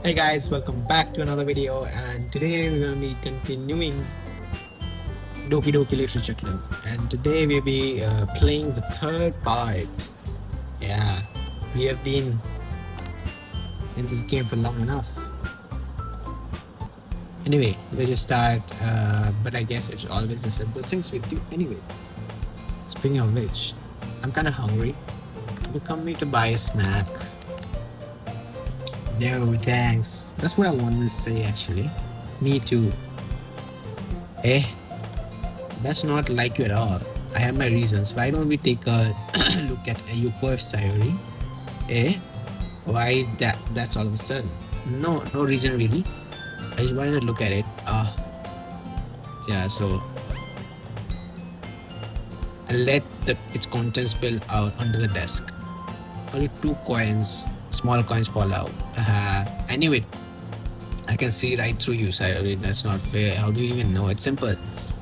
Hey guys, welcome back to another video, and today we're gonna be continuing Doki Doki Literature Club, and today we'll be playing the third part. Yeah, we have been in this game for long enough. Anyway, let's just start. But I guess it's always the simple things with you. Anyway, speaking of which, I'm kind of hungry. You come me to buy a snack? No, thanks. That's what I wanted to say actually. Me too. Eh? That's not like you at all. I have my reasons. Why don't we take a look at your purse, Sayori? Eh? Why that's all of a sudden? No reason really. I just wanted to look at it. Yeah, so I let its contents spill out under the desk. Only 2 coins, small coins fall out. I knew it. I can see right through you, Sayori. That's not fair. How do you even know? It's simple.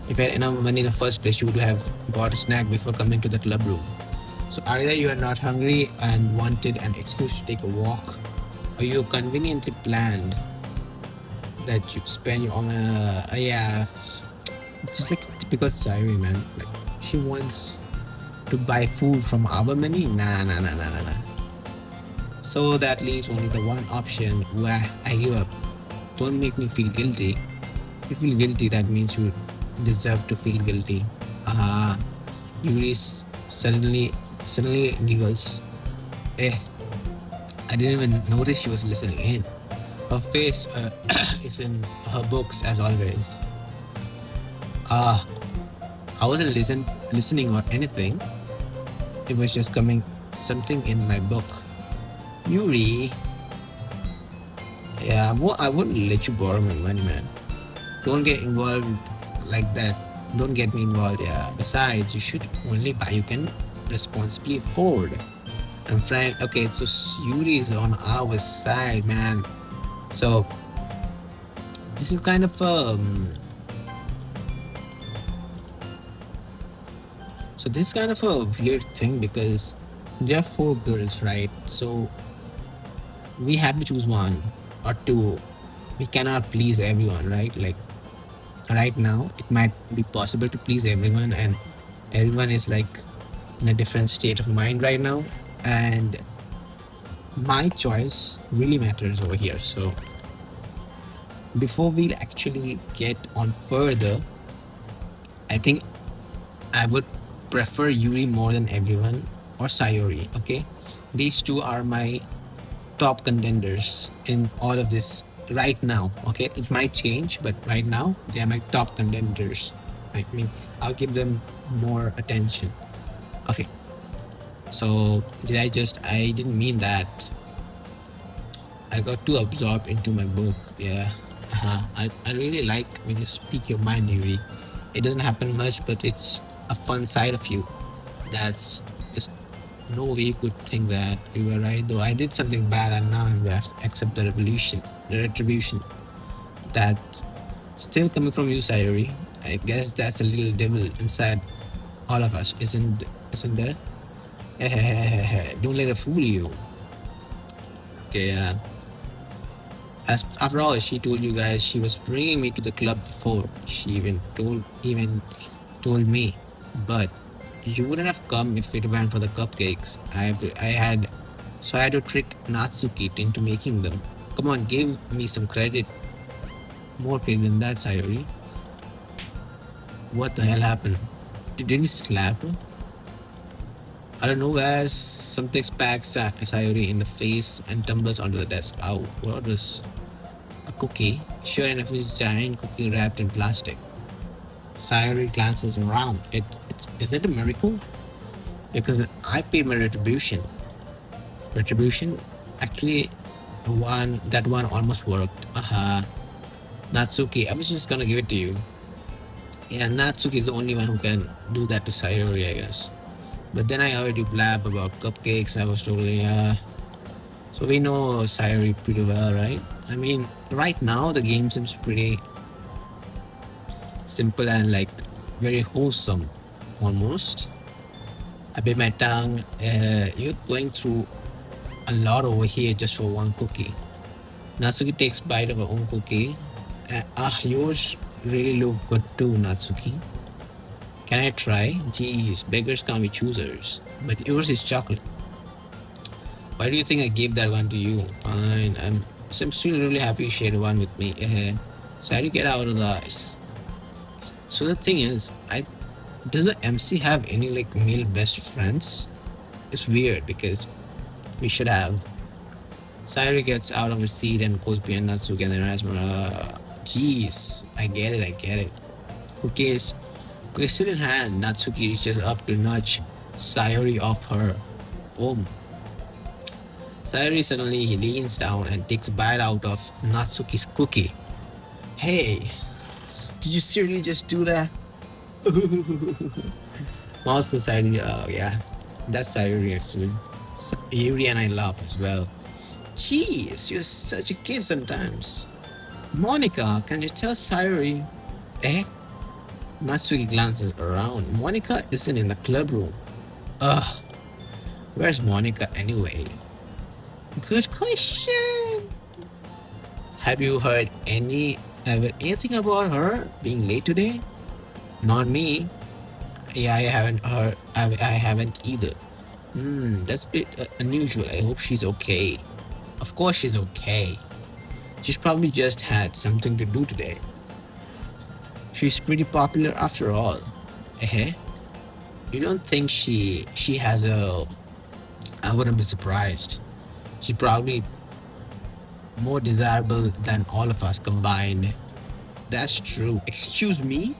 If you had enough money in the first place, you would have bought a snack before coming to the club room. So either you are not hungry and wanted an excuse to take a walk, or you conveniently planned that you spend your own. Yeah, it's just like typical Sayori, man. Like she wants to buy food from our money. Nah. So that leaves only the one option where I give up. Don't make me feel guilty. If you feel guilty, that means you deserve to feel guilty. Yuri suddenly giggles. Eh, I didn't even notice she was listening in. Her face is in her books as always. I wasn't listening or anything. It was just coming something in my book. Yuri. Yeah, I wouldn't let you borrow my money, man. Don't get involved like that. Don't get me involved. Yeah. Besides, you should only buy you can responsibly afford. And friend, okay, so Yuri is on our side, man. So this is kind of a weird thing because there are 4 girls, right? So we have to choose one or two. We cannot please everyone, right? Like right now it might be possible to please everyone, and everyone is like in a different state of mind right now, and my choice really matters over here. So before we actually get on further, I think I would prefer Yuri more than everyone, or Sayori. Okay, these two are my top contenders in all of this right now. Okay, it might change, but right now they are my top contenders. I mean, I'll give them more attention. Okay, so I didn't mean that. I got too absorbed into my book. Yeah. I really like when you speak your mind, Yuri. It doesn't happen much, but it's a fun side of you. That's just no way you could think that you were right, though I did something bad and now I have to accept the retribution. That's still coming from you, Sayori. I guess that's a little devil inside all of us, isn't there? Don't let it fool you. Okay, after all, she told you guys she was bringing me to the club before. She even told me, but you wouldn't have come if it weren't for the cupcakes. I had to trick Natsuki into making them. Come on, give me some credit. More credit than that, Sayori. What the hell happened? Did we slap her? I don't know, guys. Something smacks Sayori in the face and tumbles onto the desk. Ow, what was a cookie? Sure enough, it's a giant cookie wrapped in plastic. Sayori glances around. Is it a miracle? Because I paid my retribution. Retribution? Actually, that one almost worked. Natsuki, I was just gonna give it to you. Yeah, Natsuki is the only one who can do that to Sayori, I guess. But then I heard you blab about cupcakes. I was totally, So we know Sayori pretty well, right? I mean, right now the game seems pretty simple and like very wholesome, almost. I bit my tongue. You're going through a lot over here just for one cookie. Natsuki takes bite of her own cookie. Yours really look good too, Natsuki. Can I try? Jeez, beggars can't be choosers. But yours is chocolate. Why do you think I gave that one to you? Fine, I'm still really happy you shared one with me. So how do you get out of the ice? So the thing is, does the MC have any like male best friends? It's weird because we should have. Sayuri gets out of his seat and goes behind Natsuki and then jeez, I get it. Cookies, cookies still in hand, Natsuki reaches up to nudge Sayuri off her. Boom. Sayuri suddenly he leans down and takes a bite out of Natsuki's cookie. Hey, did you seriously just do that? Mouse to Sayuri, yeah, that's Sayuri actually. Yuri and I laugh as well. Jeez, you're such a kid sometimes. Monica, can you tell Sayuri? Eh? Natsuki glances around. Monica isn't in the club room. Ugh, where's Monica anyway? Good question. Have you heard anything about her being late today? Not me. Yeah, I haven't heard. I haven't either. That's a bit unusual. I hope she's okay. Of course she's okay. She's probably just had something to do today. She's pretty popular after all. Eh? You don't think she has a? I wouldn't be surprised. She's probably more desirable than all of us combined. That's true. Excuse me?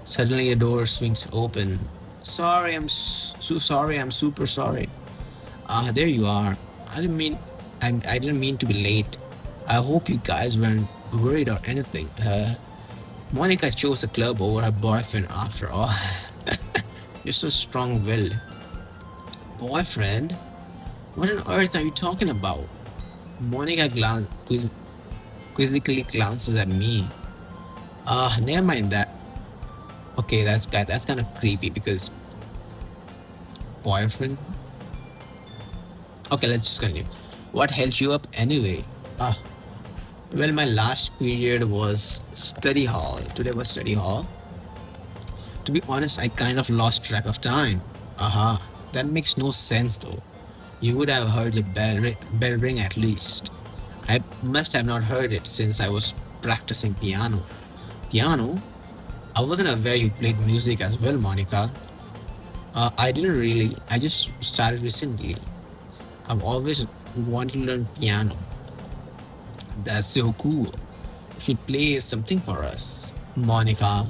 Suddenly a door swings open. Sorry, so sorry. I'm super sorry. There you are. I didn't mean to be late. I hope you guys weren't worried or anything. Monica chose the club over her boyfriend after all. You're so strong-willed. Boyfriend? What on earth are you talking about? Monica quizzically glances at me. Never mind that. Okay, that's kind of creepy because boyfriend. Okay, let's just continue. What held you up anyway? Ah, well, my last period was study hall. Today was study hall. To be honest, I kind of lost track of time. Aha, that makes no sense though. You would have heard the bell ring at least. I must have not heard it since I was practicing piano. Piano? I wasn't aware you played music as well, Monica. I didn't really. I just started recently. I've always wanted to learn piano. That's so cool. You should play something for us, Monica.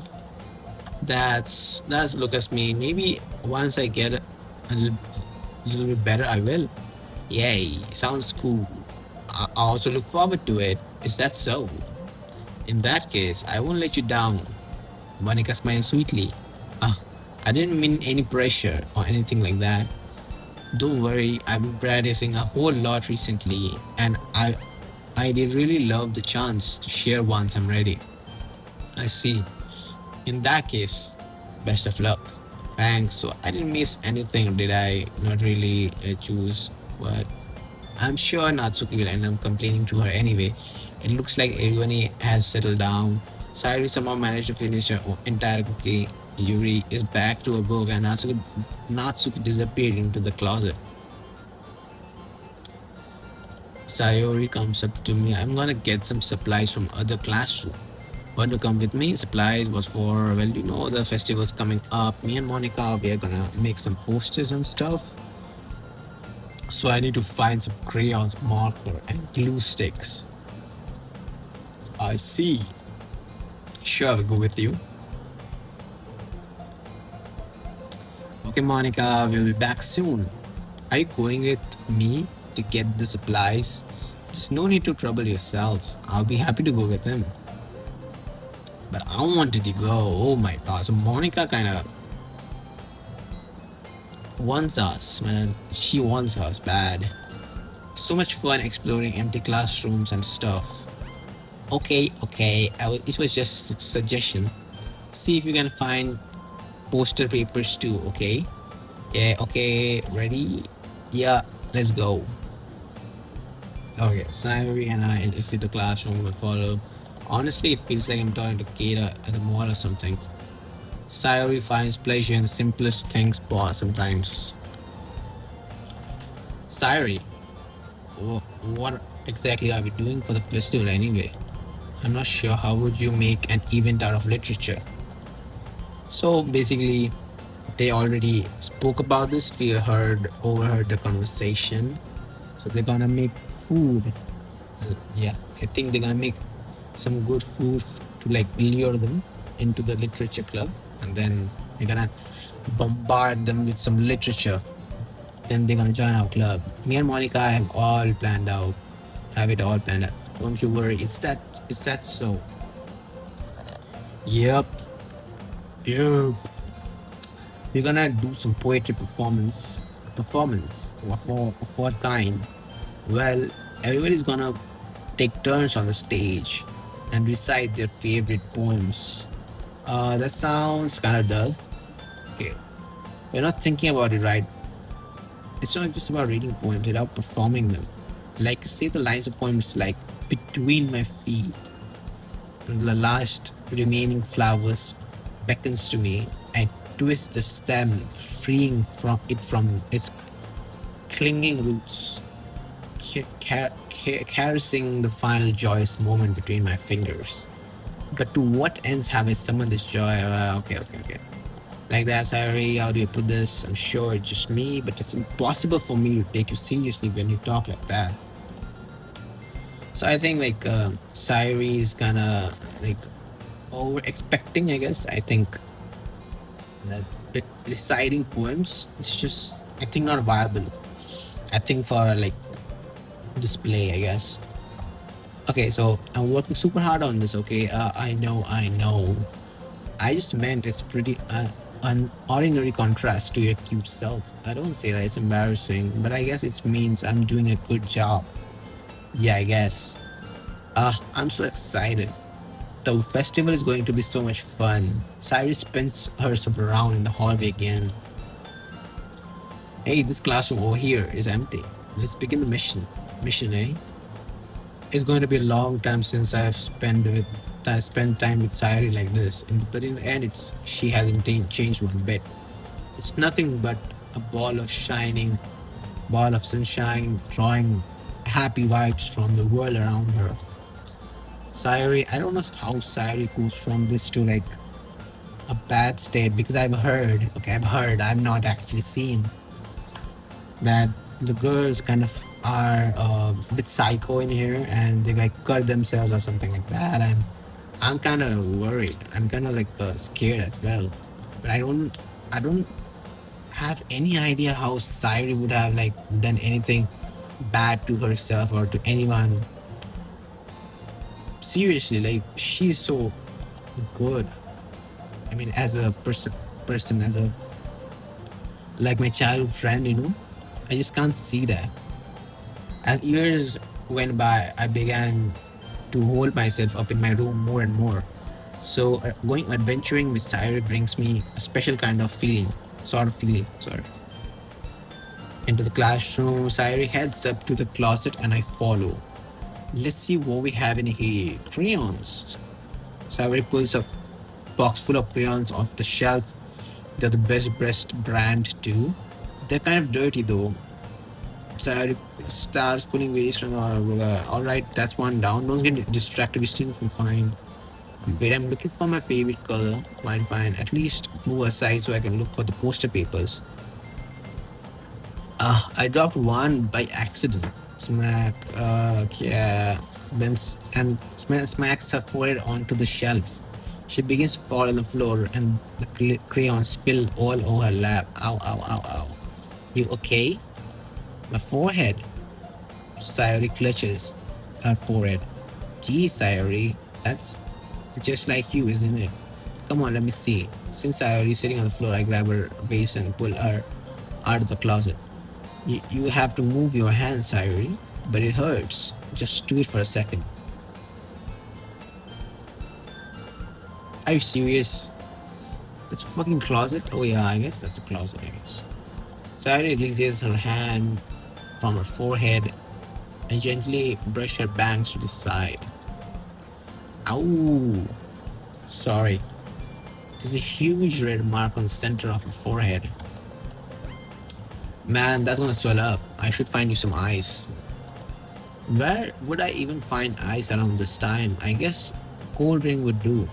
That's look at me. Maybe once I get a little bit better, I will. Yay! Sounds cool. I also look forward to it. Is that so? In that case, I won't let you down. Monica smiled sweetly. Ah, I didn't mean any pressure or anything like that. Don't worry, I've been practicing a whole lot recently, and I did really love the chance to share once I'm ready. I see. In that case, best of luck. Thanks. So I didn't miss anything, did I? Not really choose, but I'm sure Natsuki will end up complaining to her anyway. It looks like everyone has settled down. Sayuri somehow managed to finish her entire cookie. Yuri is back to her book, and Natsuki disappeared into the closet. Sayori comes up to me. I'm gonna get some supplies from other classroom. Want to come with me? Supplies was for, well, the festival's coming up. Me and Monica, we are gonna make some posters and stuff. So I need to find some crayons, marker, and glue sticks. I see. Sure, I'll go with you. Okay, Monica, we'll be back soon. Are you going with me to get the supplies? There's no need to trouble yourself. I'll be happy to go with him. But I wanted to go. Oh my god. So Monica kind of wants us, man. She wants us bad. So much fun exploring empty classrooms and stuff. Okay. It was just a suggestion. See if you can find poster papers too, okay? Yeah, okay. Ready? Yeah, let's go. Okay, Sayuri and I sit the classroom and follow. Honestly, it feels like I'm talking to Kata at the mall or something. Sayuri finds pleasure in the simplest things, boss, sometimes. Sayuri, what exactly are we doing for the festival anyway? I'm not sure how would you make an event out of literature. So basically, they already spoke about this. We overheard the conversation. So they're gonna make food. Yeah, I think they're gonna make some good food to like lure them into the literature club, and then we're gonna bombard them with some literature. Then they're gonna join our club. Me and Monica have all planned out. Have it all planned out. Don't you worry. Is that so? Yep. Yep. We're gonna do some poetry performance. Performance of what kind? Well, everybody's gonna take turns on the stage and recite their favorite poems. That sounds kind of dull. Okay, we're not thinking about it right. It's not just about reading poems without performing them. Like, say the lines of poems like between my feet and the last remaining flowers beckons to me. I twist the stem, freeing from its clinging roots, caressing the final joyous moment between my fingers. But to what ends have I summoned this joy? Okay. Like that, Sayuri, how do you put this? I'm sure it's just me, but it's impossible for me to take you seriously when you talk like that. So I think like Sayuri is kind of like over expecting, I guess. I think that reciting poems is just, I think, not viable. I think for like display, I guess. Okay, so I'm working super hard on this. Okay, I know. I just meant it's pretty an ordinary contrast to your cute self. I don't say that it's embarrassing, but I guess it means I'm doing a good job. Yeah, I guess. I'm so excited. The festival is going to be so much fun. Cyrus spins herself around in the hallway again. Hey, this classroom over here is empty. Let's begin the mission. Mission, eh? It's going to be a long time since I spent time with Sayuri like this. But in the end, it's she hasn't changed one bit. It's nothing but a ball of sunshine, drawing happy vibes from the world around her. Sayuri, I don't know how Sayuri goes from this to like a bad state because I've not actually seen that the girls kind of are a bit psycho in here and they like cut themselves or something like that, and I'm kind of worried. I'm kind of like scared as well. But I don't have any idea how Sayuri would have like done anything bad to herself or to anyone. Seriously, like she's so good. I mean, as a person, as a like my childhood friend, I just can't see that. As years went by, I began to hold myself up in my room more and more. So going adventuring with Sayuri brings me a special kind of feeling. Sorry. Into the classroom, Sayuri heads up to the closet and I follow. Let's see what we have in here. Crayons. Sayuri pulls a box full of crayons off the shelf. They're the best breast brand too. They're kind of dirty though. Sayuri starts pulling various from alright, that's one down. Don't get distracted, we still fine. Wait, I'm looking for my favorite color. Fine. At least move aside so I can look for the poster papers. I dropped one by accident. Smack. Yeah. Smacks her forehead onto the shelf. She begins to fall on the floor and the crayon spill all over her lap. Ow. You okay? My forehead. Sayuri clutches her forehead. Gee, Sayuri, that's just like you, isn't it? Come on, let me see. Since Sayuri is sitting on the floor, I grab her waist and pull her out of the closet. You have to move your hands, Sayuri, but it hurts. Just do it for a second. Are you serious? This fucking closet? Oh yeah, I guess that's a closet, I guess. Sayuri releases her hand from her forehead I gently brush her bangs to the side. Ow! Sorry. There's a huge red mark on the center of her forehead. Man, that's gonna swell up. I should find you some ice. Where would I even find ice around this time? I guess cold drink would do.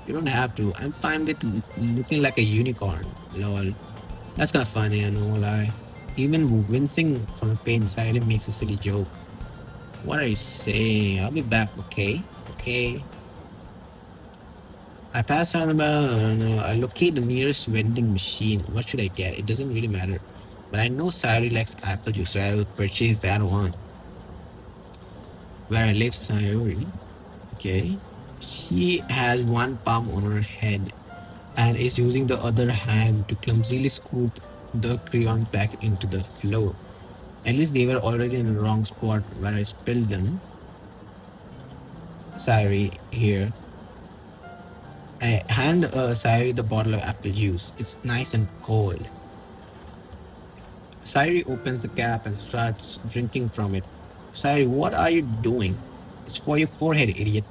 You don't have to. I'm fine with looking like a unicorn. Lol. That's kind of funny, I know, lie. Even wincing from the pain inside it makes a silly joke. What are you saying? I'll be back, okay? Okay. I pass on about, I don't know, I locate the nearest vending machine. What should I get? It doesn't really matter. But I know Sayuri likes apple juice, so I will purchase that one. Where I live, Sayuri. Okay. She has one palm on her head and is using the other hand to clumsily scoop the crayons back into the floor. At least they were already in the wrong spot where I spilled them. Sayuri, here. I hand Sayuri the bottle of apple juice. It's nice and cold. Sayuri opens the cap and starts drinking from it. Sayuri, what are you doing? It's for your forehead, idiot.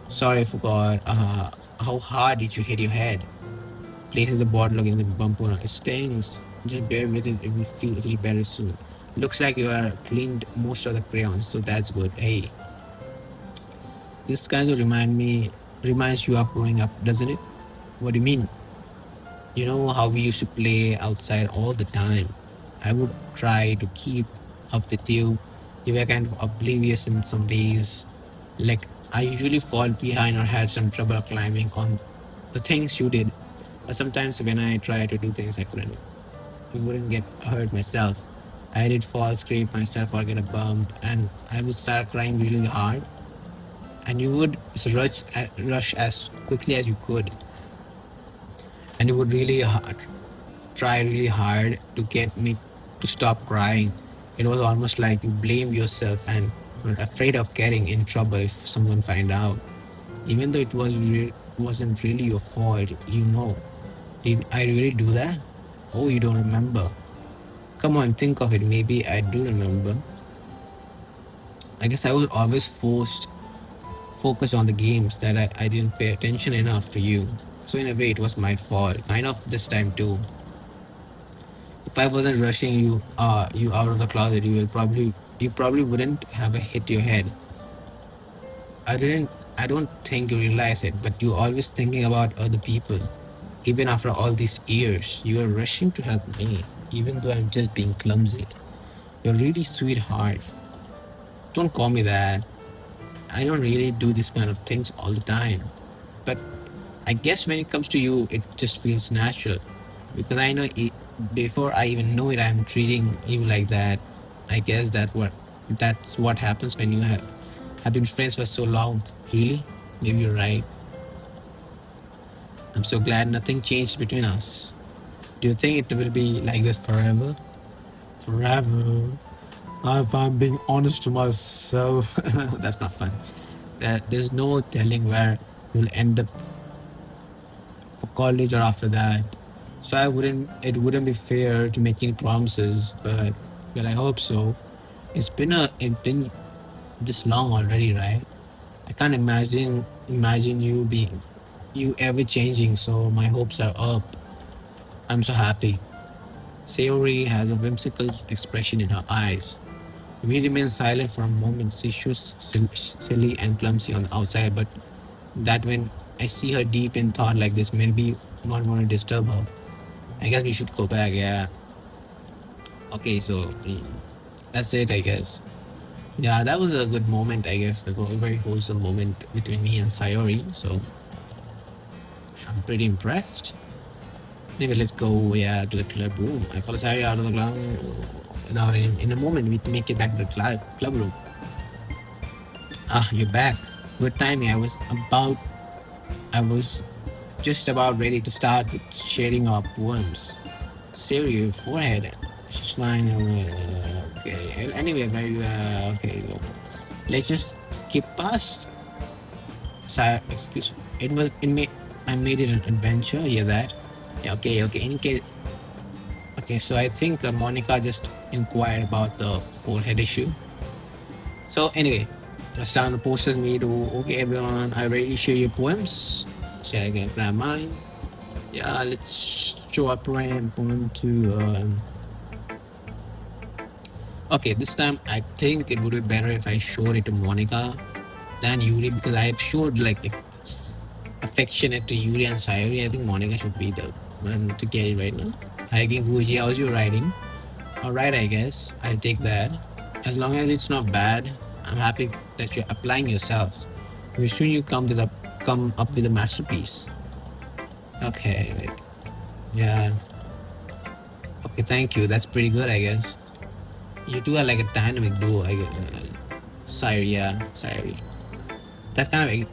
Sorry, I forgot. How hard did you hit your head? Places the bottle against the bumper. It stings. Just bear with it. It will feel a little better soon. Looks like you are cleaned most of the crayons, so that's good. Hey, this kind of reminds you of growing up, doesn't it? What do you mean? You know how we used to play outside all the time. I would try to keep up with you. You were kind of oblivious in some days. Like, I usually fall behind or had some trouble climbing on the things you did. But sometimes when I try to do things I wouldn't get hurt myself. I did fall, scrape myself, or get a bump, and I would start crying really hard. And you would rush as quickly as you could, and you would try really hard to get me to stop crying. It was almost like you blamed yourself and were afraid of getting in trouble if someone find out, even though wasn't really your fault. Did I really do that? Oh, you don't remember? Come on, think of it. Maybe I do remember. I guess I was always forced focus on the games that I didn't pay attention enough to you. So in a way, it was my fault. Kind of this time too. If I wasn't rushing you out of the closet, you probably wouldn't have hit your head. I didn't. I don't think you realize it, but you're always thinking about other people. Even after all these years, you are rushing to help me, even though I'm just being clumsy. You're really sweetheart. Don't call me that. I don't really do these kind of things all the time. But I guess when it comes to you, it just feels natural. Because I know before I even know it, I'm treating you like that. I guess that's what happens when you have been friends for so long. Really? Maybe you're right. I'm so glad nothing changed between us. Do you think it will be like this forever? Forever. If I'm being honest to myself, that's not fun. There's no telling where you'll end up for college or after that. So it wouldn't be fair to make any promises, but well, I hope so. It's been this long already, right? I can't imagine you ever changing. So my hopes are up. I'm so happy. Sayori has a whimsical expression in her eyes. We remain silent for a moment. She was silly and clumsy on the outside, but that when I see her deep in thought like this, maybe not want to disturb her. I guess we should go back, yeah. Okay, so that's it, I guess. Yeah, that was a good moment, I guess. A very wholesome moment between me and Sayori. So I'm pretty impressed. Anyway, let's go to the club room. I follow Sayori out of the club. Now, in a moment, we make it back to the club room. Ah, you're back. Good timing. I was just about ready to start with sharing our poems. Sayori, your forehead. She's fine. Okay. Anyway, okay. So let's just skip past. Excuse me. I made it an adventure. Yeah, that. Yeah. Okay. Okay. In case. Okay. So I think Monica just inquire about the forehead issue. So anyway, Asana posted me to, okay everyone, I ready to share your poems. Shall I get grab mine? Yeah, let's show a poem to okay, this time I think it would be better if I showed it to Monica than Yuri, because I have showed like affectionate to Yuri and Sayuri. I think Monica should be the one to get it right now. Hi Guji, how's your writing? Alright, I guess. I'll take that. As long as it's not bad, I'm happy that you're applying yourself. Very soon you come up with a masterpiece. Okay, like yeah. Okay, thank you. That's pretty good, I guess. You two are like a dynamic duo. Sayuri, yeah, Sayuri. That's kind of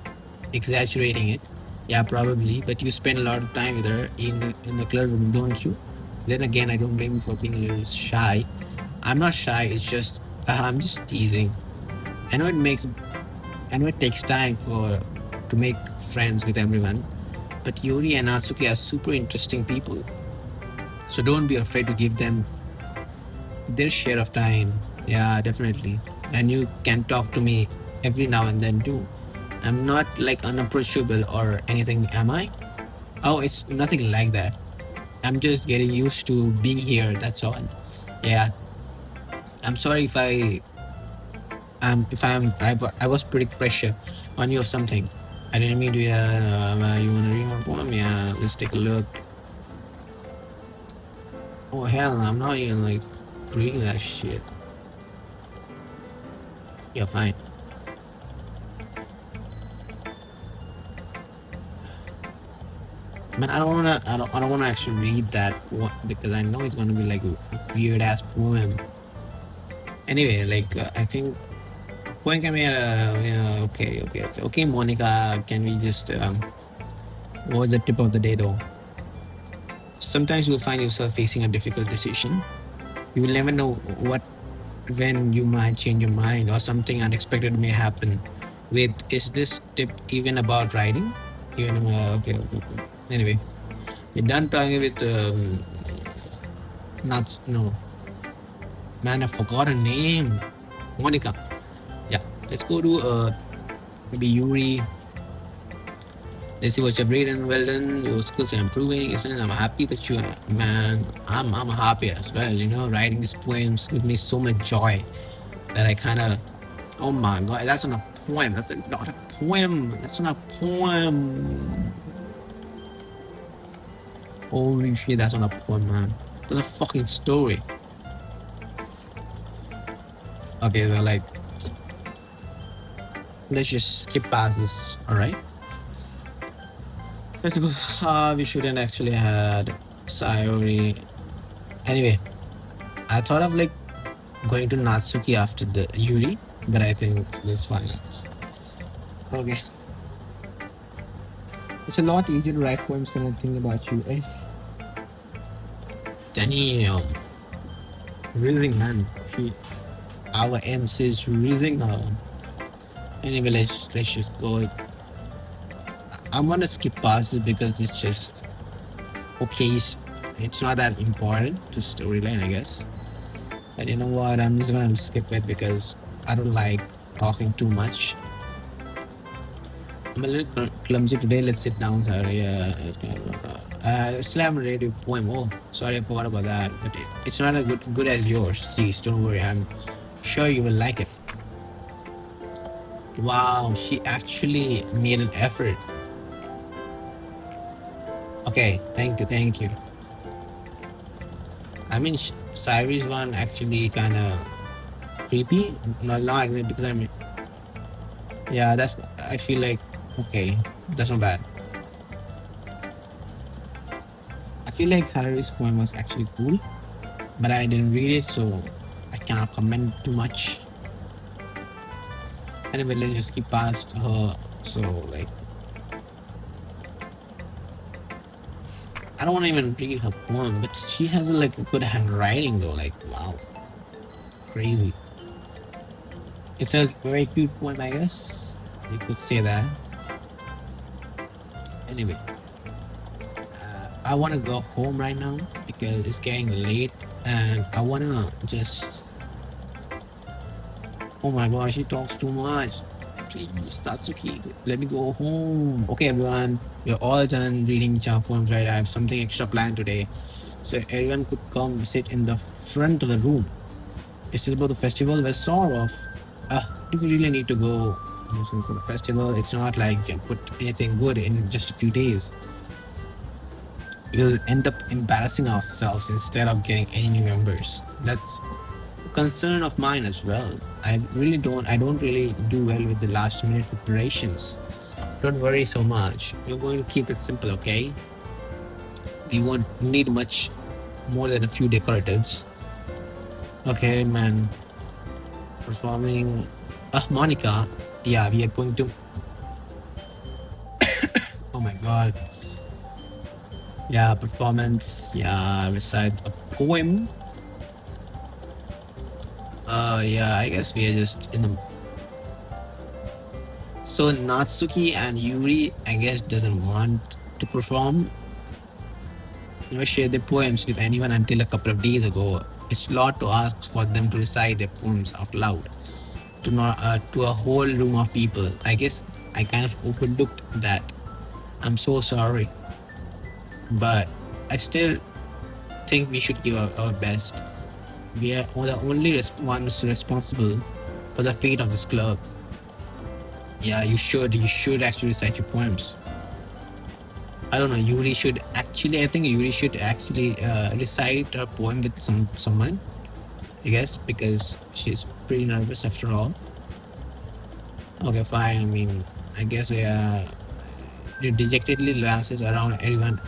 exaggerating it. Yeah, probably. But you spend a lot of time with her in the club room, don't you? Then again, I don't blame you for being a little shy. I'm not shy. It's just I'm just teasing. I know it makes I know it takes time to make friends with everyone, but Yuri and Natsuki are super interesting people. So don't be afraid to give them their share of time. Yeah, definitely. And you can talk to me every now and then too. I'm not like unapproachable or anything, am I? Oh, it's nothing like that. I'm just getting used to being here, that's all. Yeah. I'm sorry I was putting pressure on you or something. I didn't mean to. You wanna read my poem? Yeah, let's take a look. Oh hell, I'm not even like reading that shit. Yeah, fine. Man, I don't wanna actually read that because I know it's gonna be like a weird ass poem. Anyway, like I think poem can be yeah, okay, Monica, can we just what was the tip of the day though? Sometimes you'll find yourself facing a difficult decision. You will never know what when you might change your mind or something unexpected may happen. With is this tip even about writing? Even okay. Anyway, we're done talking with nuts. No, man, I forgot her name. Monica. Yeah, let's go to maybe Yuri. Let's see what you've written. Well done. Your skills are improving. Isn't it? I'm happy that you're man. I'm happy as well. You know, writing these poems gives me so much joy that I kind of. Oh my god, that's not a poem. Not a poem. That's not a poem. Holy shit, that's not a poem, man. That's a fucking story. Okay, so like, let's just skip past this. All right. Let's go. We shouldn't actually had Sayori. Anyway, I thought of like going to Natsuki after the Yuri, but I think that's fine. Okay. It's a lot easier to write poems when I think about you, eh? Damn. Rizzing, man. Our M says rizzing her. Anyway, let's just go. I'm gonna skip past it because it's just okay. It's not that important to storyline, I guess. But you know what? I'm just gonna skip it because I don't like talking too much. I'm a little clumsy today. Let's sit down, sorry. Slam radio poem. Oh, sorry, I forgot about that. But it's not as good as yours. Please don't worry. I'm sure you will like it. Wow, she actually made an effort. Okay, thank you. I mean, Cyrie's one actually kind of creepy. Not like that because I mean, yeah, that's. I feel like okay, that's not bad. I feel like Cyrie's poem was actually cool, but I didn't read it, so I cannot comment too much. Anyway, let's just skip past her. So like, I don't want to even read her poem, but she has like a good handwriting though. Like wow, crazy. It's a very cute poem, I guess. You could say that. Anyway, I want to go home right now because it's getting late and I wanna just. Oh my gosh, he talks too much. Please, Tatsuki, let me go home. Okay, everyone, we're all done reading each poems, right? I have something extra planned today, so everyone could come sit in the front of the room. It's about the festival. We're sort of. Do we really need to go listen for the festival? It's not like you can put anything good in just a few days. We'll end up embarrassing ourselves instead of getting any new members. That's a concern of mine as well. I don't really do well with the last minute preparations. Don't worry so much. We're going to keep it simple, okay? We won't need much more than a few decoratives. Okay, man. Performing. Monica. Yeah, we are going to. Oh my god. Yeah, performance. Yeah, recite a poem. Yeah, I guess we are just in a. So Natsuki and Yuri, I guess, doesn't want to perform or share their poems with anyone until a couple of days ago. It's a lot to ask for them to recite their poems out loud to not to a whole room of people. I guess I kind of overlooked that. I'm so sorry, but I still think we should give our best. We are the only ones responsible for the fate of this club. Yeah, you should. You should actually recite your poems. I don't know. Yuri should actually. I think Yuri should actually recite her poem with someone. I guess because she's pretty nervous after all. Okay, fine. I mean, I guess we dejectedly glances around everyone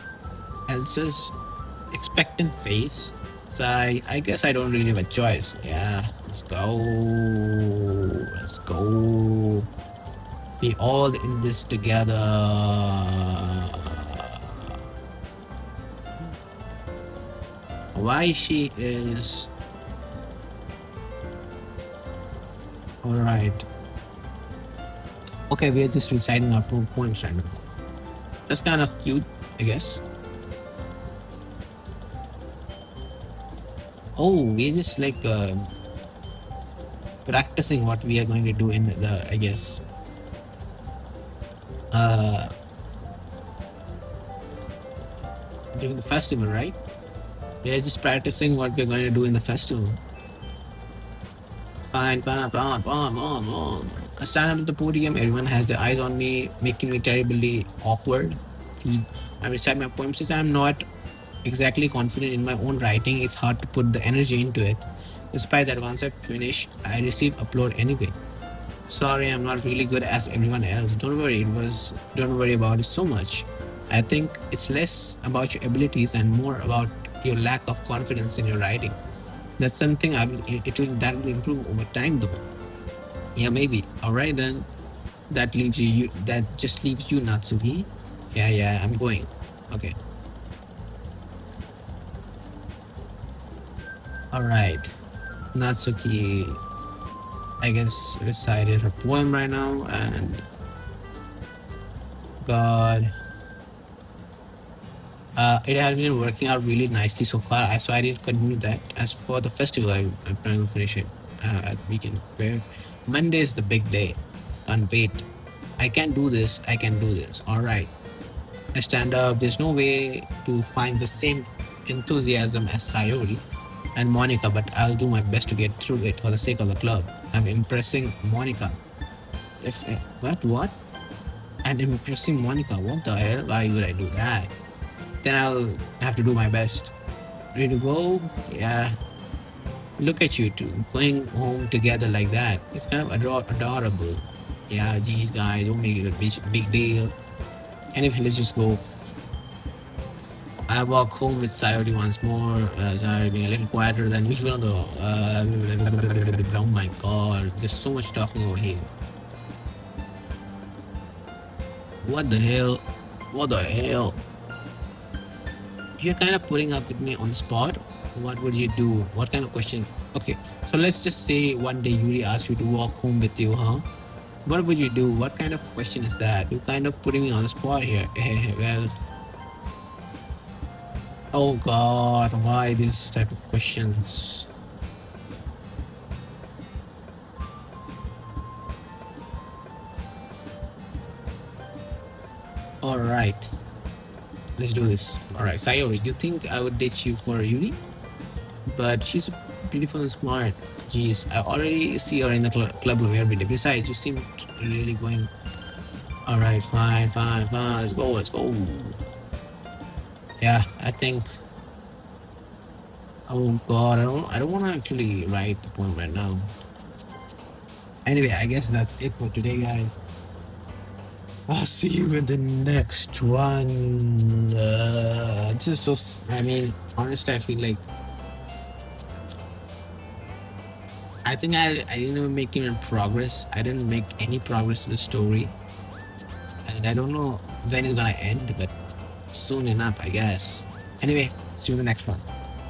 else's expectant face. So I guess I don't really have a choice. Yeah, let's go. Let's go. We all in this together. Why she is. Alright. Okay, we're just reciting our poems right now. That's kind of cute, I guess. Oh, we're just like practicing what we are going to do in the, I guess, during the festival, right? We're just practicing what we're going to do in the festival. Fine, bam, bam, bam, bam, bam. I stand up at the podium, everyone has their eyes on me, making me terribly awkward. I recite my poems since I'm not exactly confident in my own writing, it's hard to put the energy into it. Despite that, once I finish, I receive upload anyway. Sorry, I'm not really good as everyone else. Don't worry about it so much. I think it's less about your abilities and more about your lack of confidence in your writing. That's something that will improve over time though. Yeah, maybe. Alright then. That just leaves you, Natsuki. Yeah, I'm going. Okay. Alright. Natsuki, I guess, recited her poem right now, and God, it has been working out really nicely so far. So I didn't continue that. As for the festival, I'm planning to finish it at weekend. Where Monday is the big day. And wait, I can do this. I can do this. All right. I stand up. There's no way to find the same enthusiasm as Sayori and Monica, but I'll do my best to get through it for the sake of the club. I'm impressing Monica. If what? I'm impressing Monica. What the hell? Why would I do that? Then I'll have to do my best. Ready to go? Yeah. Look at you two going home together like that. It's kind of adorable. Yeah, these guys don't make it a big deal. Anyway, let's just go. I walk home with Sayori once more. Sayori being a little quieter than usual though. Oh my god, there's so much talking over here. What the hell? What the hell? You're kind of putting up with me on the spot. What would you do? What kind of question? Okay, so let's just say one day Yuri asks you to walk home with you, huh? What would you do? What kind of question is that? You're kind of putting me on the spot here. Well, Oh God, why this type of questions? All right, let's do this. All right, Sayori, you think I would ditch you for Yuri? But she's beautiful and smart. Jeez, I already see her in the club room every day. Besides, you seem really going. All right, fine, fine, fine. Let's go, let's go. Yeah, I think. Oh God, I don't want to actually write the poem right now. Anyway, I guess that's it for today, guys. I'll see you in the next one. This is so. I mean, honestly, I feel like I think I didn't even make even progress. I didn't make any progress to the story, and I don't know when it's gonna end, but soon enough, I guess. Anyway, see you in the next one.